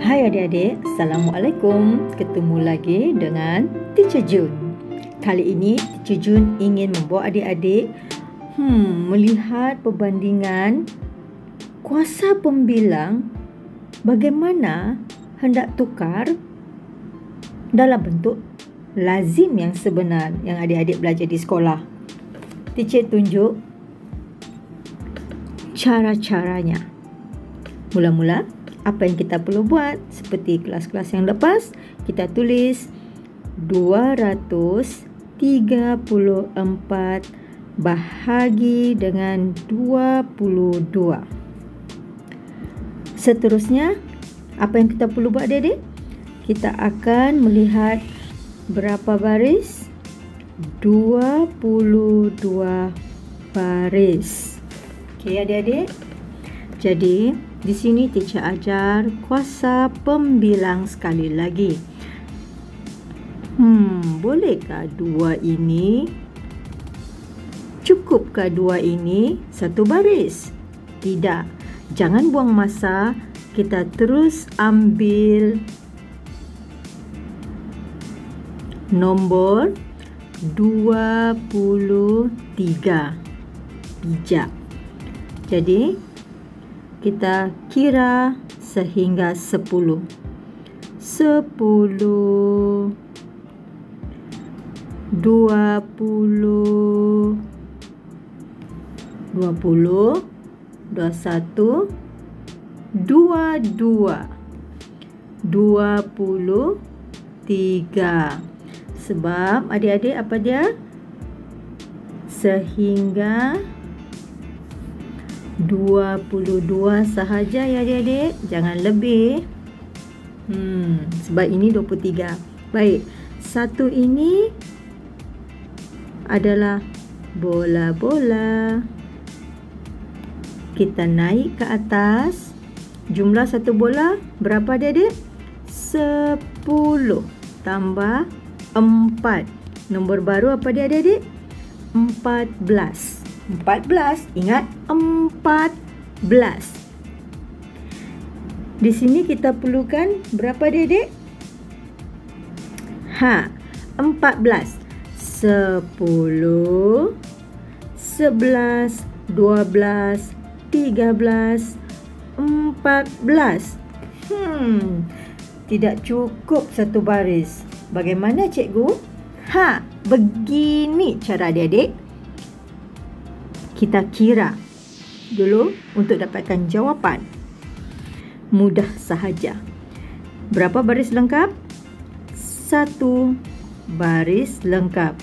Hai adik-adik, Assalamualaikum. Ketemu lagi dengan Teacher Jun. Kali ini Teacher Jun ingin membawa adik-adik melihat perbandingan kuasa pembilang bagaimana hendak tukar dalam bentuk lazim yang sebenar yang adik-adik belajar di sekolah. Teacher tunjuk cara-caranya. Mula-mula, apa yang kita perlu buat? Seperti kelas-kelas yang lepas, kita tulis 234 bahagi dengan 22. Seterusnya, apa yang kita perlu buat adik-adik? Kita akan melihat berapa baris? 22 baris. Okey adik-adik. Jadi, di sini teacher ajar kuasa pembilang sekali lagi. Bolehkah dua ini? Cukupkah dua ini satu baris? Tidak. Jangan buang masa. Kita terus ambil nombor 23 bijak. Jadi, kita kira sehingga 10. 10, 20, 21, 22, 23. Sebab adik-adik apa dia? Sehingga 22 sahaja ya adik-adik, jangan lebih. Sebab ini 23. Baik, satu ini adalah bola-bola. Kita naik ke atas. Jumlah satu bola berapa adik-adik? 10 tambah 4. Nombor baru apa dia adik-adik? 14. 14, ingat 14. Di sini kita perlukan berapa adik-adik? 14. 10, 11, 12, 13, 14. Tidak cukup satu baris. Bagaimana cikgu? Begini cara adik-adik. Kita kira dulu untuk dapatkan jawapan. Mudah sahaja. Berapa baris lengkap? 1 baris lengkap.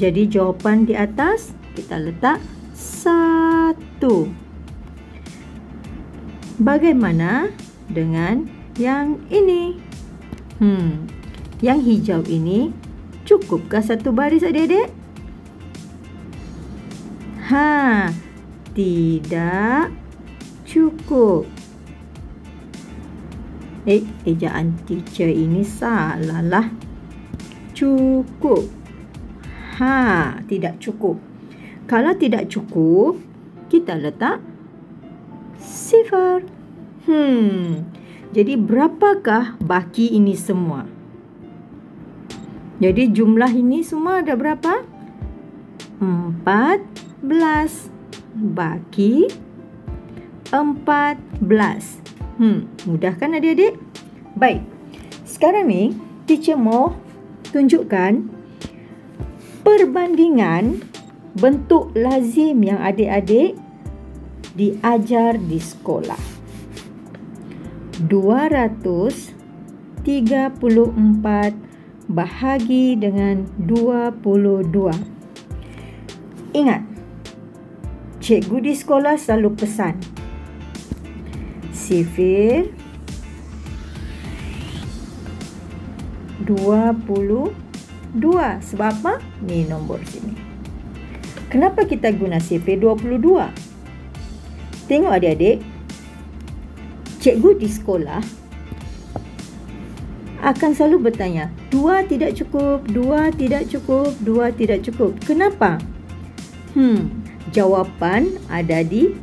Jadi jawapan di atas kita letak 1. Bagaimana dengan yang ini? Yang hijau ini cukupkah satu baris adik-adik? Tidak cukup. Ejaan teacher ini salah lah. Cukup. Tidak cukup. Kalau tidak cukup, kita letak 0. Jadi berapakah baki ini semua? Jadi jumlah ini semua ada berapa? 14 baki 14. Mudah kan adik-adik? Baik. Sekarang ni teacher mau tunjukkan perbandingan bentuk lazim yang adik-adik diajar di sekolah. 234 bahagi dengan 22. Ingat, cikgu di sekolah selalu pesan sifir 22. Sebab apa? Ni nombor sini. Kenapa kita guna sifir 22? Tengok adik-adik, cikgu di sekolah akan selalu bertanya, 2 tidak cukup, 2 tidak cukup, 2 tidak cukup. Kenapa? Jawapan ada di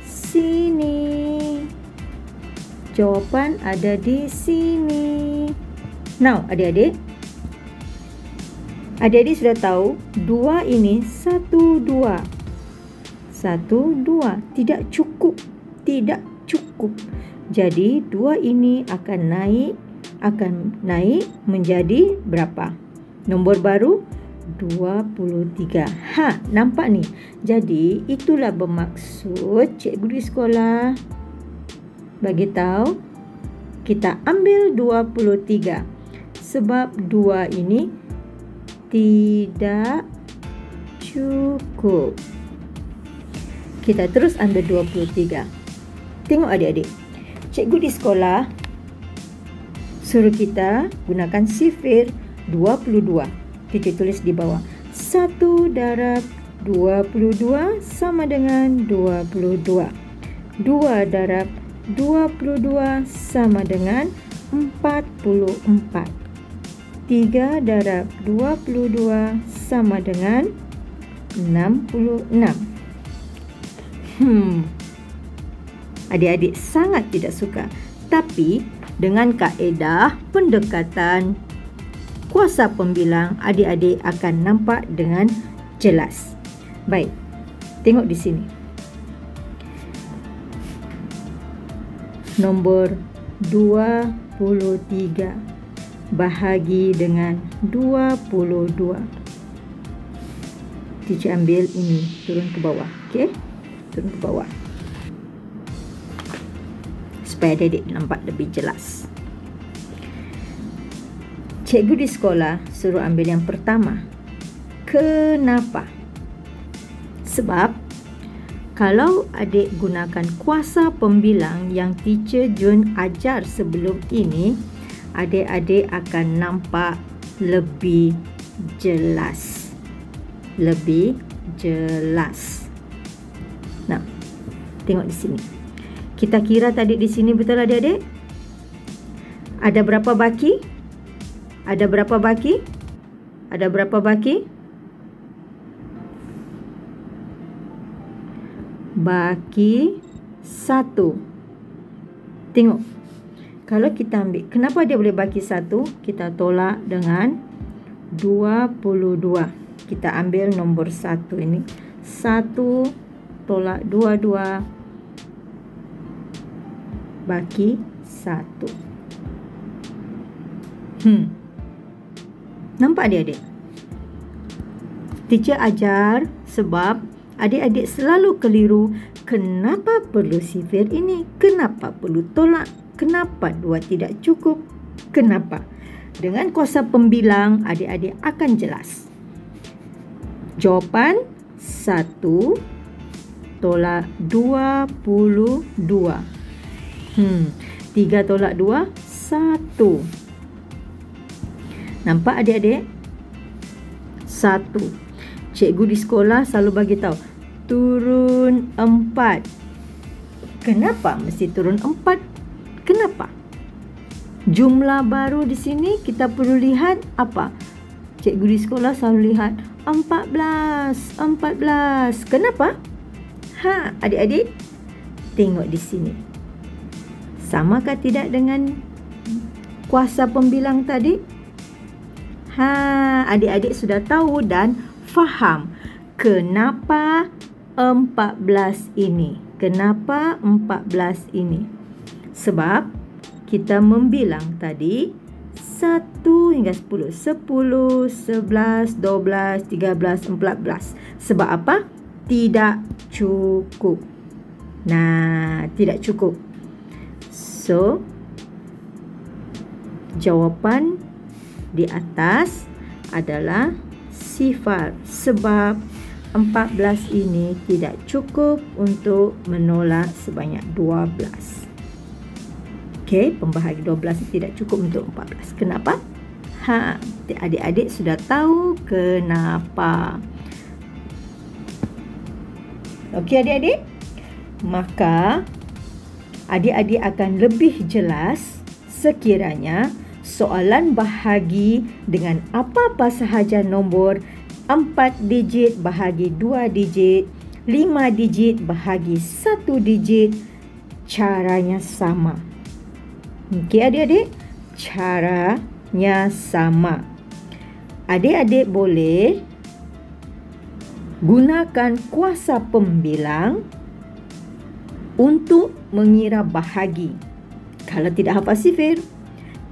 sini. Jawapan ada di sini. Now, adik-adik sudah tahu 2 ini 1, 2. 1, 2. Tidak cukup. Jadi 2 ini akan naik menjadi berapa? Nombor baru 23. Nampak ni? Jadi itulah bermaksud cikgu di sekolah bagi tahu kita ambil 23 sebab 2 ini tidak cukup. Kita terus ambil 23. Tengok adik-adik. Cikgu di sekolah suruh kita gunakan sifir 22. Titik tulis di bawah. 1 darab 22 sama dengan 22. 2 darab 22 sama dengan 44. 3 darab 22 sama dengan 66. Adik-adik sangat tidak suka. Tapi dengan kaedah pendekatan kuasa pembilang, adik-adik akan nampak dengan jelas. Baik, tengok di sini. Nombor 23 bahagi dengan 22. Teacher ambil ini, turun ke bawah. Okey? Turun ke bawah. Supaya adik-adik nampak lebih jelas. Cikgu di sekolah suruh ambil yang pertama. Kenapa? Sebab kalau adik gunakan kuasa pembilang yang teacher Jun ajar sebelum ini, adik-adik akan nampak lebih jelas. Lebih jelas. Nah, tengok di sini. Kita kira tadi di sini, betul adik-adik? Ada berapa baki? Ada berapa baki? Ada berapa baki? Baki 1. Tengok. Kalau kita ambil, kenapa dia boleh baki 1? Kita tolak dengan 22. Kita ambil nombor 1 ini. 1 tolak 22 baki 1. Nampak adik-adik? Teacher ajar sebab adik-adik selalu keliru. Kenapa perlu sifir ini? Kenapa perlu tolak? Kenapa 2 tidak cukup? Kenapa? Dengan kuasa pembilang, adik-adik akan jelas. Jawapan 1 tolak 22. 3 tolak 2, 1. Nampak adik-adik? 1. Cikgu di sekolah selalu bagi tahu turun 4. Kenapa mesti turun 4? Kenapa? Jumlah baru di sini kita perlu lihat apa? Cikgu di sekolah selalu lihat 14. Kenapa? Adik-adik tengok di sini. Samakah tidak dengan kuasa pembilang tadi? Adik-adik sudah tahu dan faham kenapa 14 ini. Kenapa 14 ini? Sebab kita membilang tadi 1 hingga 10. 10, 11, 12, 13, 14. Sebab apa? Tidak cukup. Tidak cukup. So, jawapan di atas adalah sifar sebab 14 ini tidak cukup untuk menolak sebanyak 12. Okey, pembahagi 12 tidak cukup untuk 14. Kenapa? Adik-adik sudah tahu kenapa. Okey adik-adik? Maka adik-adik akan lebih jelas sekiranya soalan bahagi dengan apa-apa sahaja nombor 4 digit bahagi 2 digit, 5 digit bahagi 1 digit, caranya sama. Okey adik-adik, caranya sama. Adik-adik boleh gunakan kuasa pembilang untuk mengira bahagi kalau tidak hafal sifir.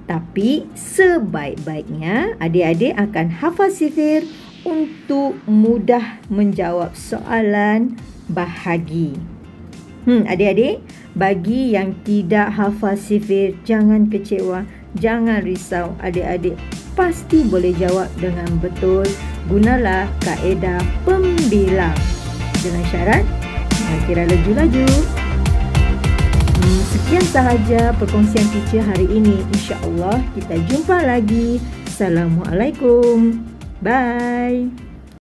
Tapi sebaik-baiknya adik-adik akan hafal sifir untuk mudah menjawab soalan bahagi. Adik-adik, bagi yang tidak hafal sifir, jangan kecewa, jangan risau. Adik-adik pasti boleh jawab dengan betul. Gunalah kaedah pembilang. Dengan syarat, kira laju-laju. Sekian sahaja perkongsian teacher hari ini. InsyaAllah kita jumpa lagi. Assalamualaikum. Bye.